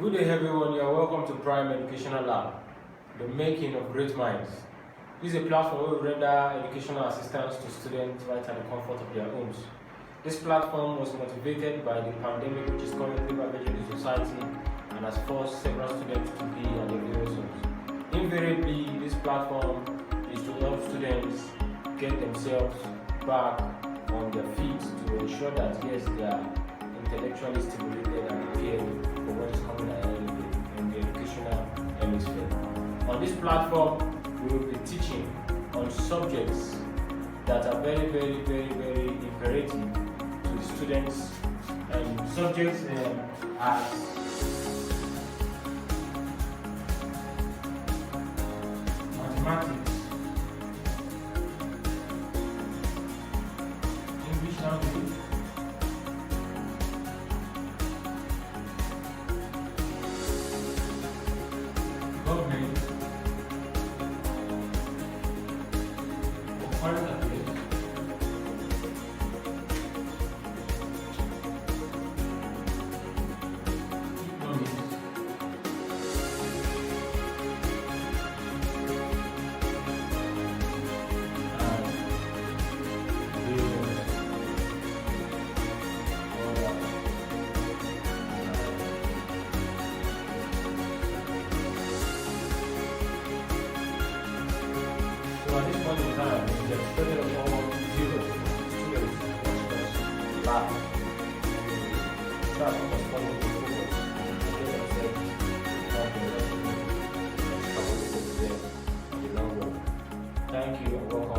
Good day everyone, you are welcome to Prime Educational Lab, the making of great minds. This is a platform where we render educational assistance to students right at the comfort of their homes. This platform was motivated by the pandemic which is currently ravaging the society and has forced several students to be at their various homes. Invariably, this platform is to help students get themselves back on their feet to ensure that yes, they are intellectually stimulated and prepared for what is coming ahead in the educational hemisphere. On this platform, we will be teaching on subjects that are very imperative to the students, and subjects as mathematics, English language, government, or current affairs, economics, so at this point in time, we have studied upon zero students was lack. Start responding to focus and get themselves on the rest of the long run. Thank you and welcome.